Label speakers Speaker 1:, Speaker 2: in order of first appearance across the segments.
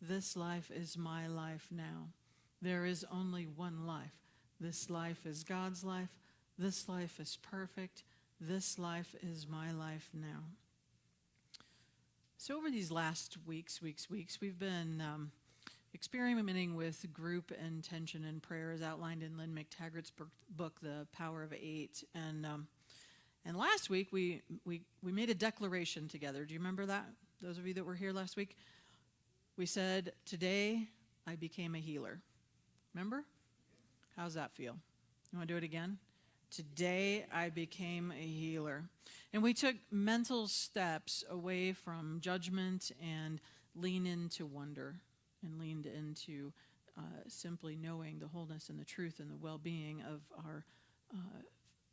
Speaker 1: This life is my life now. There is only one life. This life is God's life. This life is perfect. This life is my life now. So over these last weeks, we've been experimenting with group intention and prayer as outlined in Lynn McTaggart's book, The Power of Eight. And last week we made a declaration together. Do you remember that? Those of you that were here last week? We said, today I became a healer. Remember? How's that feel? You want to do it again? Today I became a healer. And we took mental steps away from judgment and leaned into wonder and leaned into simply knowing the wholeness and the truth and the well-being of our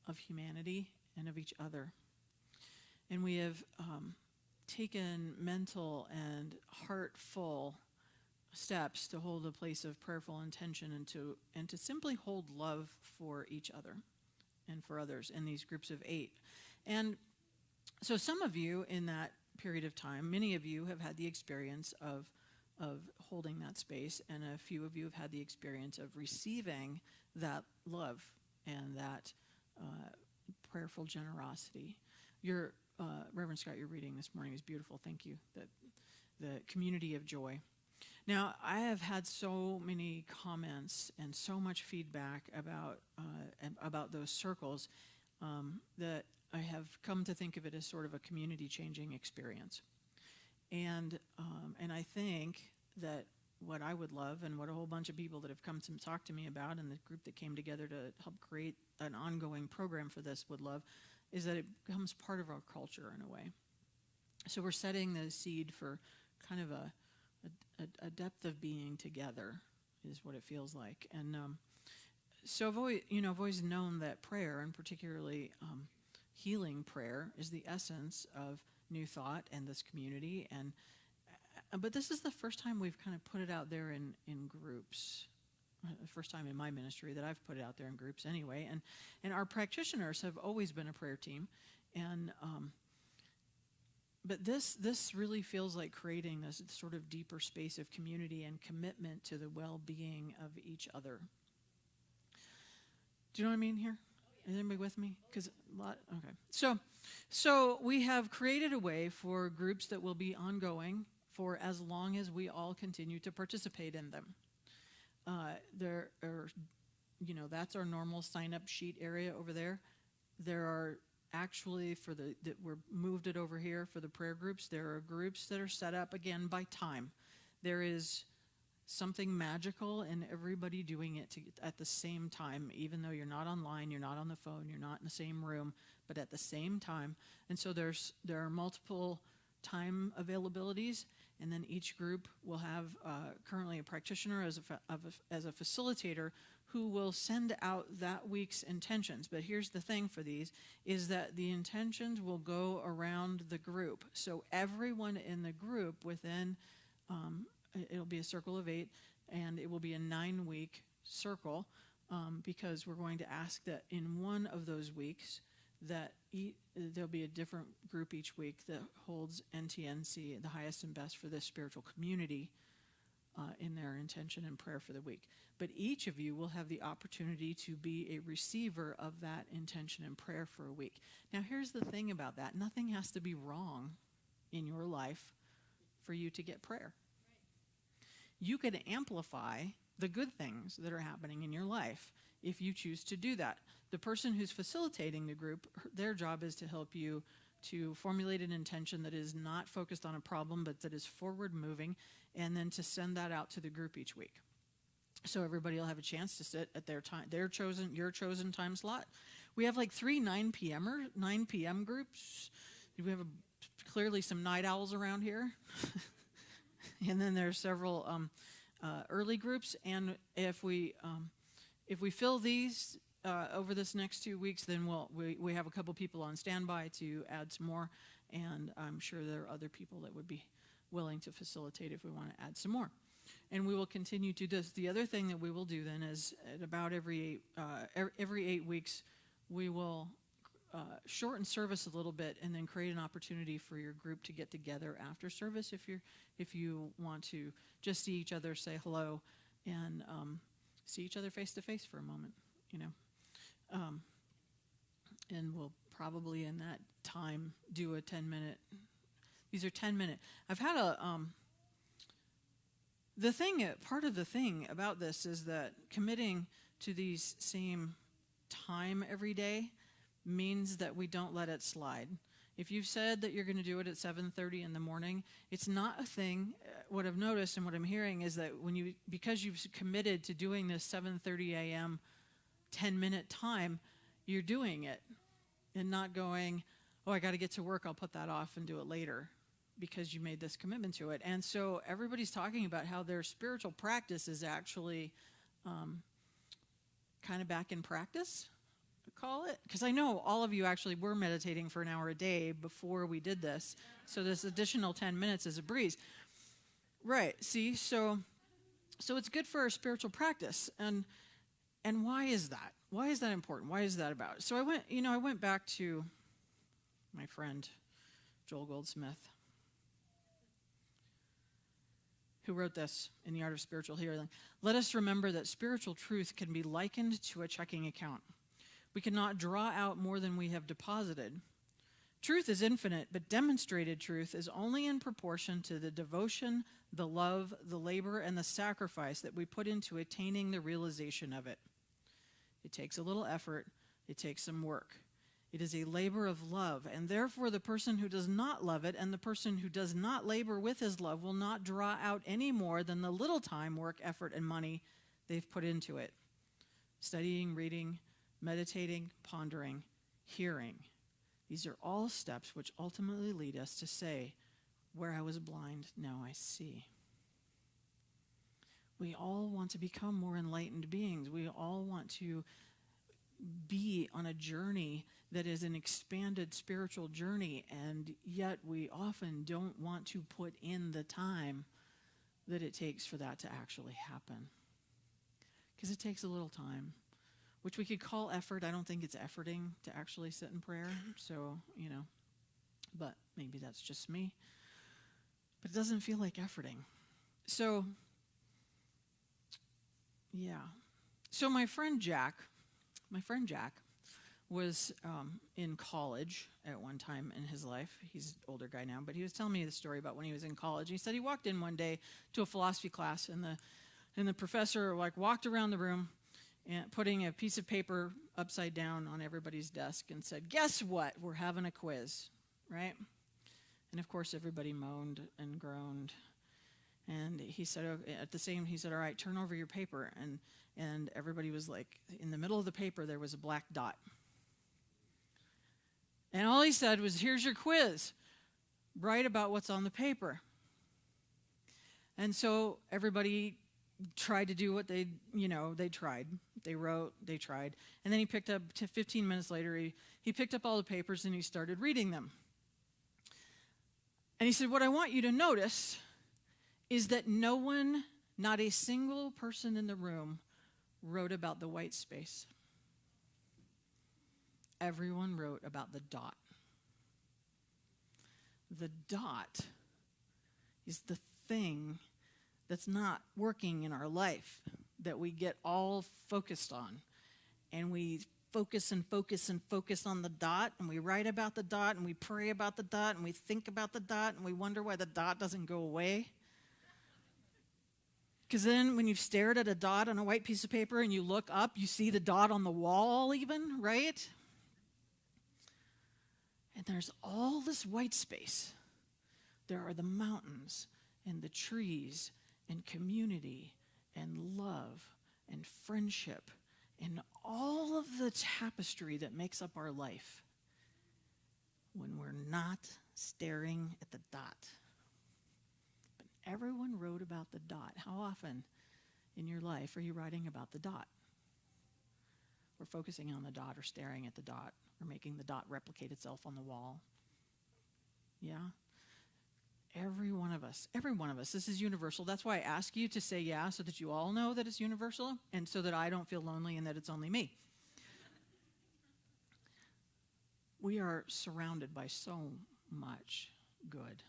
Speaker 1: of humanity and of each other. And we have taken mental and heartful steps to hold a place of prayerful intention and to simply hold love for each other and for others in these groups of 8. And so some of you in that period of time, many of you have had the experience of holding that space, and a few of you have had the experience of receiving that love and that prayerful generosity. Your Reverend Scott, your reading this morning is beautiful. Thank you. The community of joy. Now, I have had so many comments and so much feedback about those circles that I have come to think of it as sort of a community-changing experience. And I think that what I would love and what a whole bunch of people that have come to talk to me about and the group that came together to help create an ongoing program for this would love is that it becomes part of our culture in a way. So we're setting the seed for kind of a depth of being together is what it feels like. And so I've always known that prayer, and particularly healing prayer, is the essence of New Thought and this community. But this is the first time we've kind of put it out there in groups. The first time in my ministry that I've put it out there in groups anyway. And our practitioners have always been a prayer team. And but this really feels like creating this sort of deeper space of community and commitment to the well-being of each other. Do you know what I mean here? Is anybody with me? Okay. So we have created a way for groups that will be ongoing for as long as we all continue to participate in them. There are, that's our normal sign-up sheet area over there. There are actually, we're moved it over here for the prayer groups. There are groups that are set up, again, by time. There is something magical in everybody doing it at the same time, even though you're not online, you're not on the phone, you're not in the same room, but at the same time. And so there are multiple time availabilities, and then each group will have currently a practitioner as a facilitator who will send out that week's intentions. But here's the thing for these, is that the intentions will go around the group. So everyone in the group within, it'll be a circle of 8, and it will be a 9-week circle, because we're going to ask that in one of those weeks that there'll be a different group each week that holds NTNC, the highest and best for this spiritual community, in their intention and prayer for the week. But each of you will have the opportunity to be a receiver of that intention and prayer for a week. Now, here's the thing about that. Nothing has to be wrong in your life for you to get prayer. You could amplify the good things that are happening in your life if you choose to do that. The person who's facilitating the group, their job is to help you to formulate an intention that is not focused on a problem, but that is forward moving, and then to send that out to the group each week. So everybody will have a chance to sit at their time, your chosen time slot. We have like 3 9 p.m. groups. We have clearly some night owls around here. And then there's several early groups. And if we fill these over this next 2 weeks, then we have a couple people on standby to add some more. And I'm sure there are other people that would be willing to facilitate if we want to add some more. And we will continue to do this. The other thing that we will do then is at about every 8 weeks, we will shorten service a little bit and then create an opportunity for your group to get together after service if you want to just see each other, say hello, and see each other face to face for a moment, and we'll probably in that time do a 10-minute. These are 10-minute. I've had part of the thing about this is that committing to these same time every day means that we don't let it slide. If you've said that you're going to do it at 7:30 in the morning, it's not a thing. What I've noticed and what I'm hearing is that because you've committed to doing this 7:30 a.m. 10-minute time, you're doing it and not going, oh, I got to get to work, I'll put that off and do it later, because you made this commitment to it. And so everybody's talking about how their spiritual practice is actually kind of back in practice, call it. Because I know all of you actually were meditating for an hour a day before we did this. So this additional 10 minutes is a breeze. Right, see? So it's good for our spiritual practice. And why is that? Why is that important? Why is that about? So I went back to my friend Joel Goldsmith, who wrote this in The Art of Spiritual Healing. Let us remember that spiritual truth can be likened to a checking account. We cannot draw out more than we have deposited. Truth is infinite, but demonstrated truth is only in proportion to the devotion, the love, the labor, and the sacrifice that we put into attaining the realization of it. It takes a little effort. It takes some work. It is a labor of love, and therefore the person who does not love it and the person who does not labor with his love will not draw out any more than the little time, work, effort, and money they've put into it. Studying, reading, meditating, pondering, hearing. These are all steps which ultimately lead us to say, where I was blind, now I see. We all want to become more enlightened beings. We all want to be on a journey that is an expanded spiritual journey, and yet we often don't want to put in the time that it takes for that to actually happen. Because it takes a little time, which we could call effort. I don't think it's efforting to actually sit in prayer, so, but maybe that's just me. But it doesn't feel like efforting. So, yeah. So my friend Jack was in college at one time in his life. He's an older guy now, but he was telling me the story about when he was in college. He said he walked in one day to a philosophy class, and the professor walked around the room and putting a piece of paper upside down on everybody's desk and said, "Guess what? We're having a quiz," right? And of course, everybody moaned and groaned. And he said, "All right, turn over your paper." And everybody was like, in the middle of the paper, there was a black dot. And all he said was, "Here's your quiz. Write about what's on the paper." And so everybody tried to do what they tried. They wrote, they tried. And then he picked up, 15 minutes later, he picked up all the papers and he started reading them. And he said, "What I want you to notice is that no one, not a single person in the room, wrote about the white space. Everyone wrote about the dot. The dot is the thing that's not working in our life that we get all focused on. And we focus and focus and focus on the dot, and we write about the dot, and we pray about the dot, and we think about the dot, and we wonder why the dot doesn't go away. Because then when you've stared at a dot on a white piece of paper and you look up, you see the dot on the wall even, right? And there's all this white space. There are the mountains and the trees and community and love and friendship and all of the tapestry that makes up our life when we're not staring at the dot. Everyone wrote about the dot. How often in your life are you writing about the dot? Or focusing on the dot, or staring at the dot, or making the dot replicate itself on the wall? Yeah? Every one of us. This is universal. That's why I ask you to say yeah, so that you all know that it's universal, and so that I don't feel lonely and that it's only me. we are surrounded by so much good.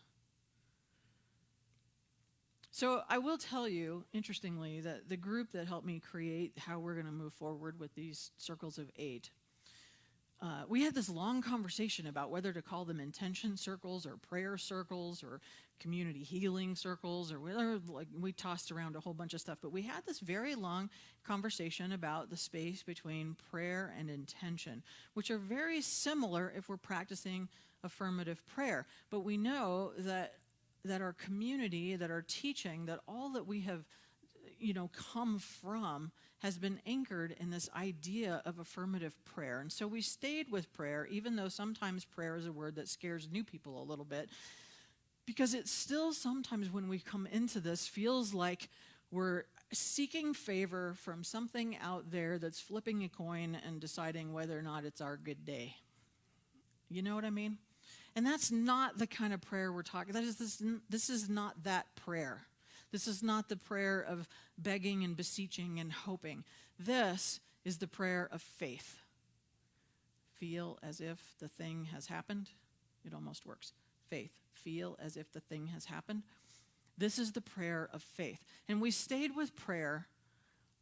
Speaker 1: So I will tell you, interestingly, that the group that helped me create how we're going to move forward with these circles of 8, we had this long conversation about whether to call them intention circles or prayer circles or community healing circles or whatever. Like, we tossed around a whole bunch of stuff, but we had this very long conversation about the space between prayer and intention, which are very similar if we're practicing affirmative prayer. But we know that our community, that our teaching, that all that we have, come from has been anchored in this idea of affirmative prayer. And so we stayed with prayer, even though sometimes prayer is a word that scares new people a little bit, because it still sometimes when we come into this feels like we're seeking favor from something out there that's flipping a coin and deciding whether or not it's our good day. You know what I mean? And that's not the kind of prayer we're talking. This is not that prayer. This is not the prayer of begging and beseeching and hoping. This is the prayer of faith. Feel as if the thing has happened. It almost works. Faith. Feel as if the thing has happened. This is the prayer of faith. And we stayed with prayer.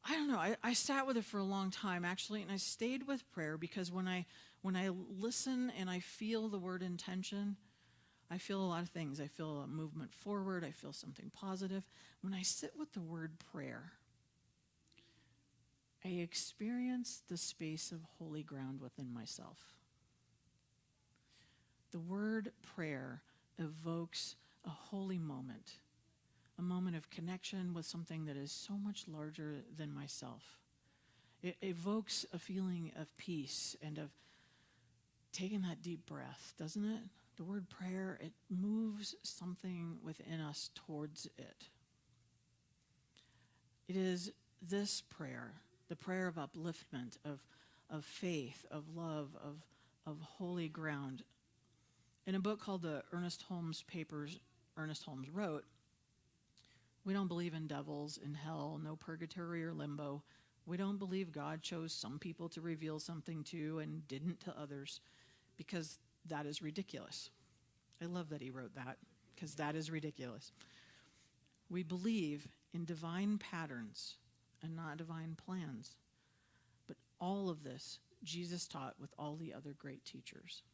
Speaker 1: I don't know. I sat with it for a long time, actually, and I stayed with prayer because when I listen and I feel the word intention, I feel a lot of things. I feel a movement forward. I feel something positive. When I sit with the word prayer, I experience the space of holy ground within myself. The word prayer evokes a holy moment, a moment of connection with something that is so much larger than myself. It evokes a feeling of peace and of taking that deep breath, doesn't it? The word prayer, it moves something within us towards it. It is this prayer, the prayer of upliftment, of faith, of love, of holy ground. In a book called the Ernest Holmes Papers, Ernest Holmes wrote, "We don't believe in devils, in hell, no purgatory or limbo. We don't believe God chose some people to reveal something to and didn't to others, because that is ridiculous." I love that he wrote that, because that is ridiculous. We believe in divine patterns and not divine plans. But all of this Jesus taught with all the other great teachers.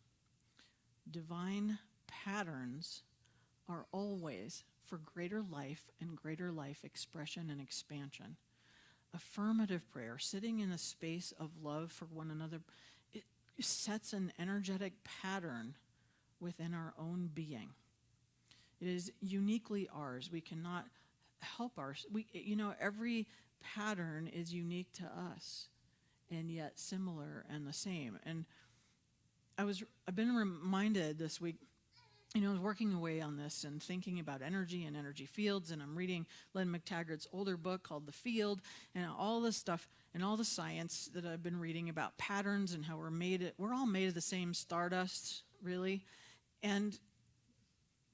Speaker 1: Divine patterns are always for greater life and greater life expression and expansion. Affirmative prayer, sitting in a space of love for one another, it sets an energetic pattern within our own being. It is uniquely ours. We cannot help every pattern is unique to us and yet similar and the same. And I've been reminded this week, I was working away on this and thinking about energy and energy fields, and I'm reading Len McTaggart's older book called The Field, and all this stuff and all the science that I've been reading about patterns and how we're all made of the same stardust, really. And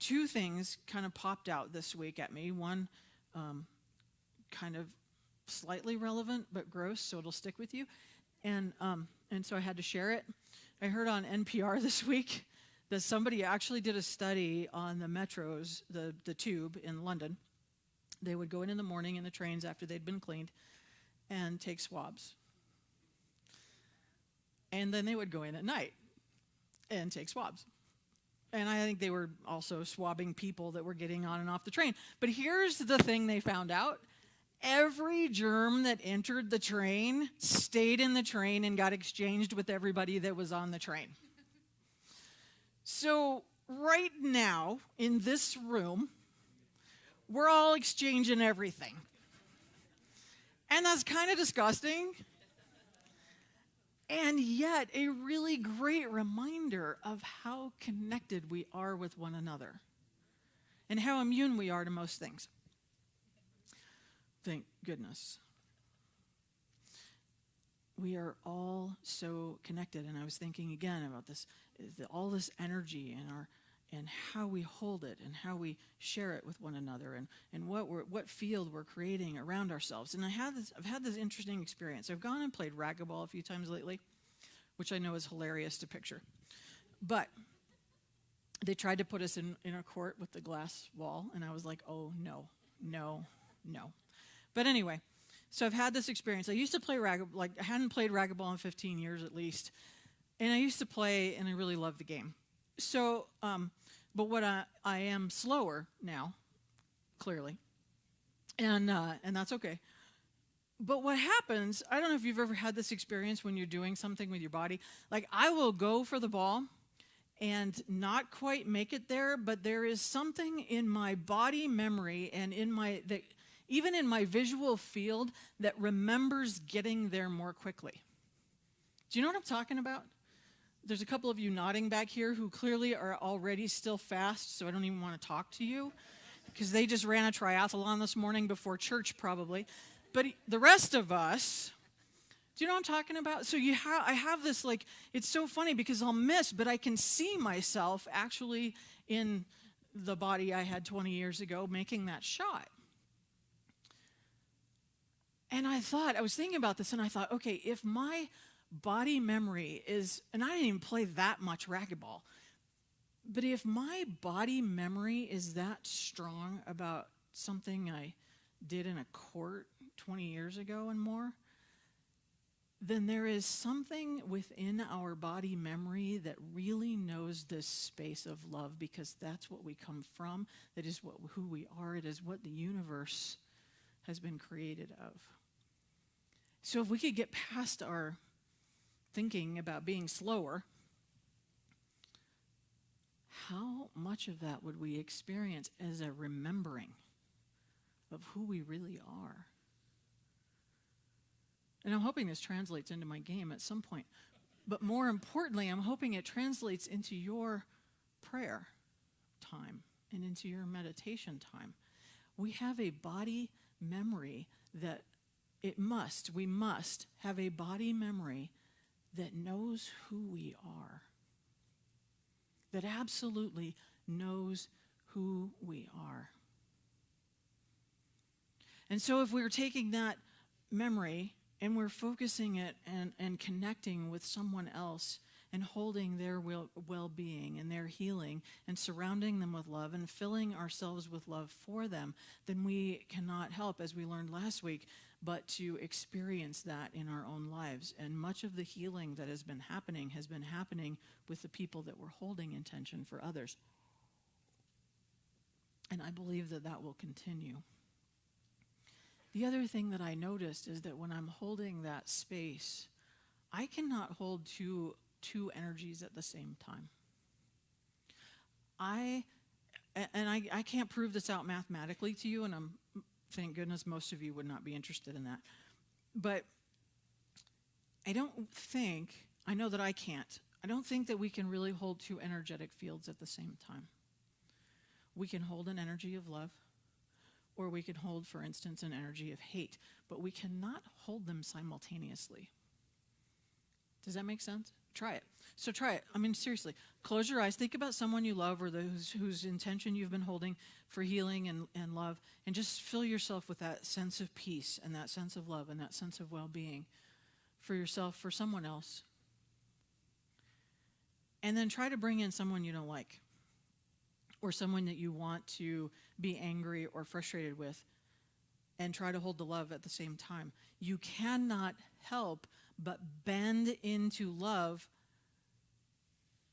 Speaker 1: two things kind of popped out this week at me. One, kind of slightly relevant but gross, so it'll stick with you. And so I had to share it. I heard on NPR this week that somebody actually did a study on the metros, the tube in London. They would go in the morning in the trains after they'd been cleaned and take swabs. And then they would go in at night and take swabs. And I think they were also swabbing people that were getting on and off the train. But here's the thing they found out. Every germ that entered the train stayed in the train and got exchanged with everybody that was on the train. So right now, in this room, we're all exchanging everything. And that's kind of disgusting. And yet, a really great reminder of how connected we are with one another and how immune we are to most things. Thank goodness. We are all so connected. And I was thinking again about this, all this energy and how we hold it and how we share it with one another and what field we're creating around ourselves. And I've had this interesting experience. I've gone and played racquetball a few times lately, which I know is hilarious to picture. But they tried to put us in a court with the glass wall, and I was like, oh, no, no, no. But anyway, so I've had this experience. I used to play racquetball, I hadn't played racquetball in 15 years at least, and I used to play, and I really loved the game. So, but what I am slower now, clearly, and that's okay. But what happens, I don't know if you've ever had this experience when you're doing something with your body. Like, I will go for the ball and not quite make it there, but there is something in my body memory and even in my visual field that remembers getting there more quickly. Do you know what I'm talking about? There's a couple of you nodding back here who clearly are already still fast, so I don't even want to talk to you because they just ran a triathlon this morning before church probably. But the rest of us, do you know what I'm talking about? So I have this, like, it's so funny because I'll miss, but I can see myself actually in the body I had 20 years ago making that shot. And I was thinking about this, and I thought, okay, if my body memory is, and I didn't even play that much racquetball, but if my body memory is that strong about something I did in a court 20 years ago and more, then there is something within our body memory that really knows this space of love, because that's what we come from. That is who we are. It is what the universe has been created of. So if we could get past our thinking about being slower, how much of that would we experience as a remembering of who we really are? And I'm hoping this translates into my game at some point. But more importantly, I'm hoping it translates into your prayer time and into your meditation time. We have a body memory that we must have a body memory that knows who we are. That absolutely knows who we are. And so if we're taking that memory and we're focusing it and connecting with someone else and holding their well-being and their healing and surrounding them with love and filling ourselves with love for them, then we cannot help, as we learned last week, but to experience that in our own lives. And much of the healing that has been happening with the people that we're holding intention for others. And I believe that will continue. The other thing that I noticed is that when I'm holding that space, I cannot hold two energies at the same time. I can't prove this out mathematically to you, and thank goodness most of you would not be interested in that. But I know that I can't. I don't think that we can really hold two energetic fields at the same time. We can hold an energy of love, or we can hold, for instance, an energy of hate, but we cannot hold them simultaneously. Does that make sense? Try it. So try it. I mean, seriously, close your eyes. Think about someone you love or whose intention you've been holding for healing and love, and just fill yourself with that sense of peace and that sense of love and that sense of well-being for yourself, for someone else. And then try to bring in someone you don't like, or someone that you want to be angry or frustrated with, and try to hold the love at the same time. You cannot help but bend into love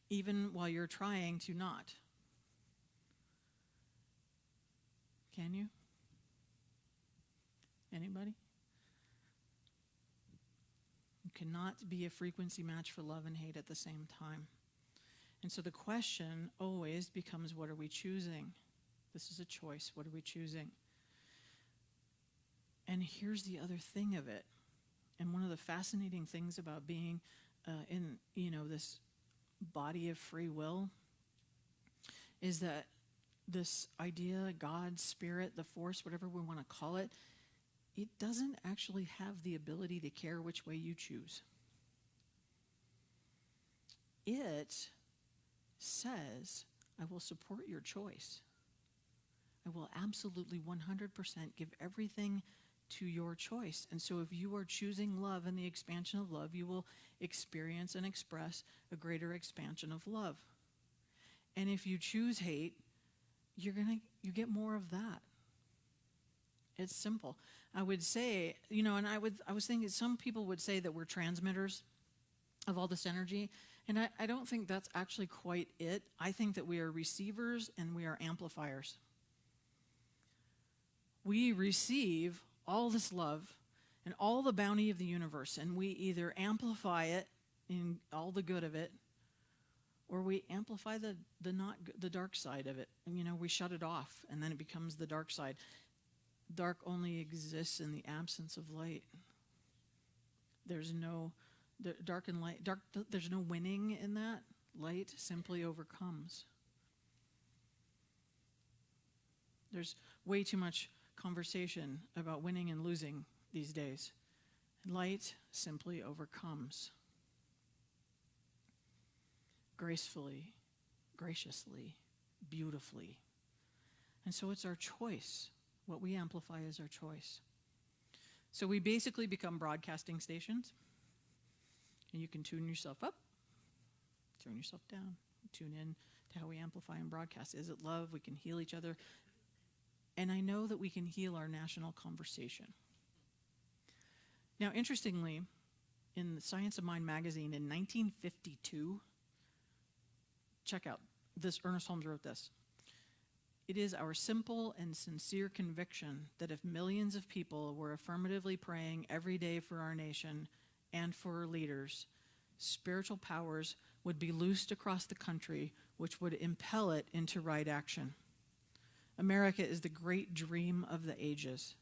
Speaker 1: even while you're trying to not. Can you? Anybody? You cannot be a frequency match for love and hate at the same time. And so the question always becomes, what are we choosing? This is a choice. What are we choosing? And here's the other thing of it. And one of the fascinating things about being in this body of free will is that this idea, God, spirit, the force, whatever we want to call it, it doesn't actually have the ability to care which way you choose. It says, I will support your choice. I will absolutely 100% give everything to your choice. And so if you are choosing love and the expansion of love, you will experience and express a greater expansion of love. And if you choose hate, you get more of that. It's simple. I would say, and I was thinking some people would say that we're transmitters of all this energy, and I don't think that's actually quite it. I think that we are receivers and we are amplifiers. We receive all this love and all the bounty of the universe, and we either amplify it in all the good of it, or we amplify the dark side of it. And, we shut it off, and then it becomes the dark side. Dark only exists in the absence of light. There's no dark and light. There's no winning in that. Light simply overcomes. There's way too much conversation about winning and losing these days. Light simply overcomes. Gracefully, graciously, beautifully. And so it's our choice. What we amplify is our choice. So we basically become broadcasting stations. And you can tune yourself up, tune yourself down, tune in to how we amplify and broadcast. Is it love? We can heal each other. And I know that we can heal our national conversation. Now, interestingly, in the Science of Mind magazine in 1952, check out this, Ernest Holmes wrote this. It is our simple and sincere conviction that if millions of people were affirmatively praying every day for our nation and for our leaders, spiritual powers would be loosed across the country, which would impel it into right action. America is the great dream of the ages.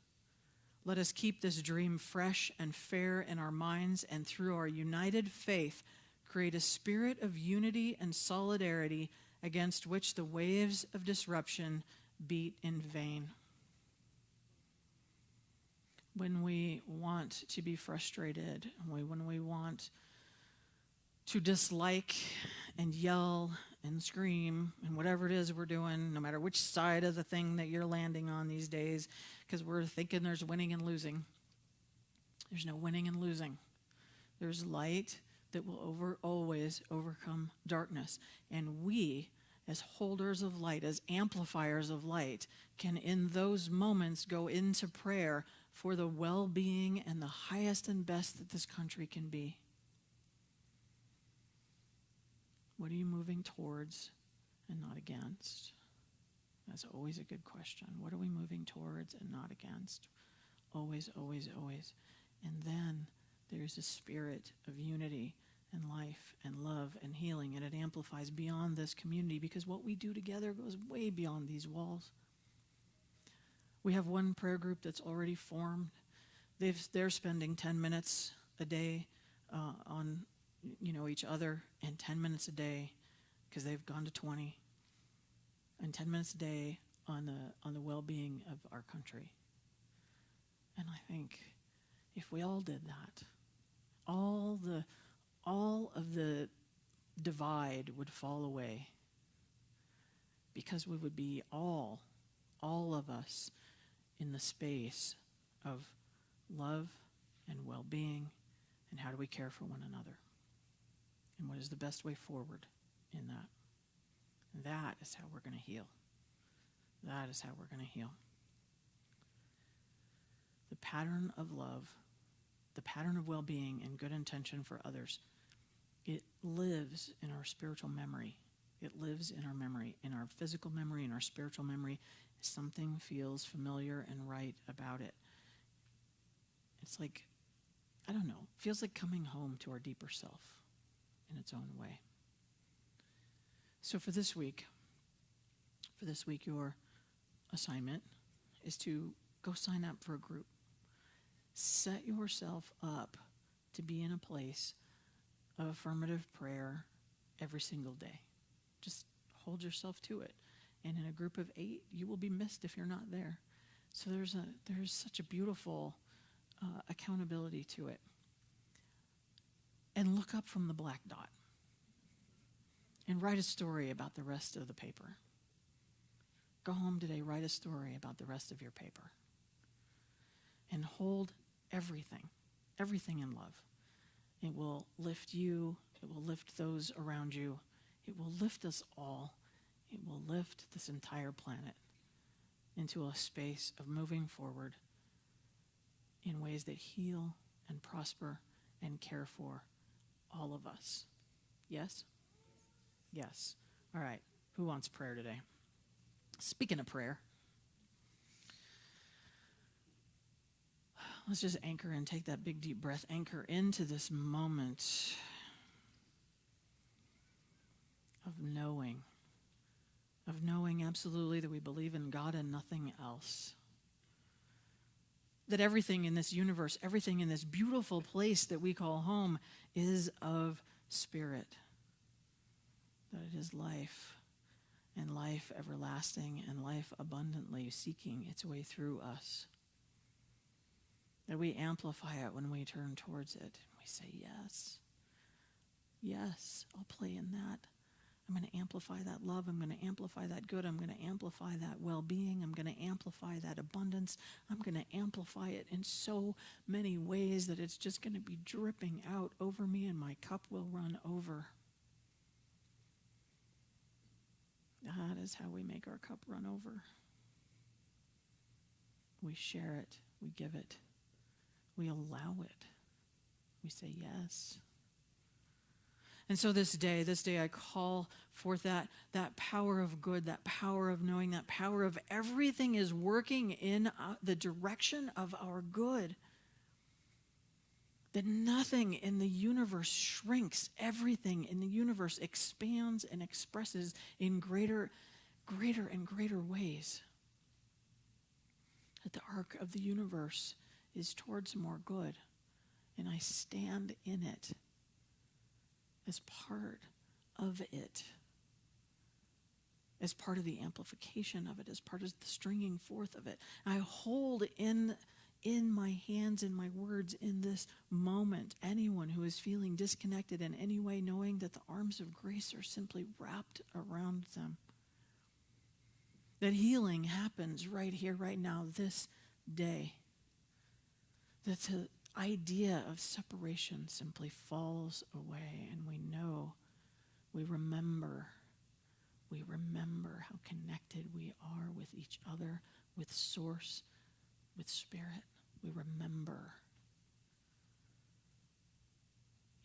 Speaker 1: Let us keep this dream fresh and fair in our minds, and through our united faith, create a spirit of unity and solidarity against which the waves of disruption beat in vain. When we want to be frustrated, when we want to dislike and yell and scream and whatever it is we're doing, no matter which side of the thing that you're landing on these days, because we're thinking there's winning and losing. There's no winning and losing. There's light that will always overcome darkness. And we, as holders of light, as amplifiers of light, can in those moments go into prayer for the well-being and the highest and best that this country can be. What are you moving towards and not against? That's always a good question. What are we moving towards and not against? Always, always, always. And then there's a spirit of unity and life and love and healing, and it amplifies beyond this community because what we do together goes way beyond these walls. We have one prayer group that's already formed. They're spending 10 minutes a day on each other, and 10 minutes a day, because they've gone to 20, and 10 minutes a day on the well-being of our country. And I think if we all did that, all of the divide would fall away, because we would be all of us in the space of love and well-being, and how do we care for one another, and what is the best way forward in that. And that is how we're going to heal. That is how we're going to heal. The pattern of love, the pattern of well-being and good intention for others, it lives in our spiritual memory. It lives in our memory, in our physical memory, in our spiritual memory. Something feels familiar and right about it. It's like, I don't know, feels like coming home to our deeper self in its own way. So for this week, your assignment is to go sign up for a group. Set yourself up to be in a place of affirmative prayer every single day. Just hold yourself to it. And in a group of 8, you will be missed if you're not there. So there's such a beautiful accountability to it. And look up from the black dot. And write a story about the rest of the paper. Go home today, write a story about the rest of your paper. And and hold everything in love. It will lift you. It will lift those around you. It will lift us all. It will lift this entire planet into a space of moving forward in ways that heal and prosper and care for all of us. Yes? Yes. All right. Who wants prayer today? Speaking of prayer, let's just anchor and take that big deep breath. Anchor into this moment of knowing absolutely that we believe in God and nothing else. That everything in this universe, everything in this beautiful place that we call home is of spirit. That it is life, and life everlasting, and life abundantly seeking its way through us. That we amplify it when we turn towards it. We say, yes, yes, I'll play in that. I'm going to amplify that love. I'm going to amplify that good. I'm going to amplify that well-being. I'm going to amplify that abundance. I'm going to amplify it in so many ways that it's just going to be dripping out over me and my cup will run over. That is how we make our cup run over. We share it. We give it. We allow it. We say yes. And so this day I call forth that power of good, that power of knowing, that power of everything is working in the direction of our good. That nothing in the universe shrinks. Everything in the universe expands and expresses in greater and greater ways. That the arc of the universe is towards more good. And I stand in it as part of it, as part of the amplification of it, as part of the stringing forth of it. I hold in my hands and my words in this moment anyone who is feeling disconnected in any way, knowing that the arms of grace are simply wrapped around them. That healing happens right here, right now, this day. That the idea of separation simply falls away, and we remember how connected we are with each other, with Source, with Spirit. We remember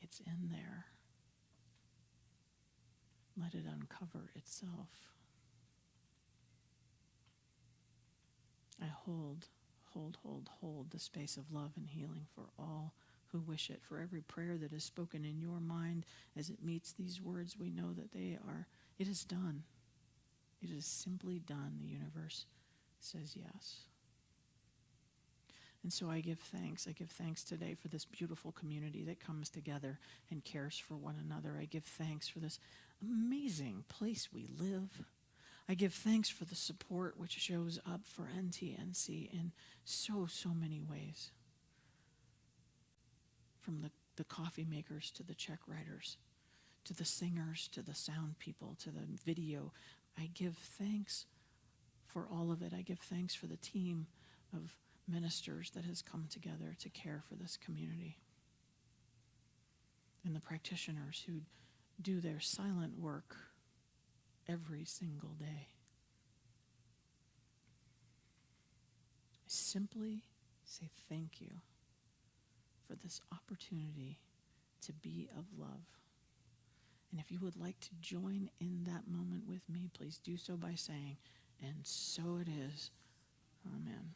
Speaker 1: it's in there. Let it uncover itself. I hold the space of love and healing for all who wish it. For every prayer that is spoken in your mind as it meets these words, we know that it is done. It is simply done. The universe says yes. And so I give thanks. I give thanks today for this beautiful community that comes together and cares for one another. I give thanks for this amazing place we live. I give thanks for the support which shows up for NTNC in so many ways. From the coffee makers to the check writers, to the singers, to the sound people, to the video. I give thanks for all of it. I give thanks for the team of ministers that has come together to care for this community. And the practitioners who do their silent work every single day. I simply say thank you for this opportunity to be of love. And if you would like to join in that moment with me, please do so by saying, "And so it is." Amen.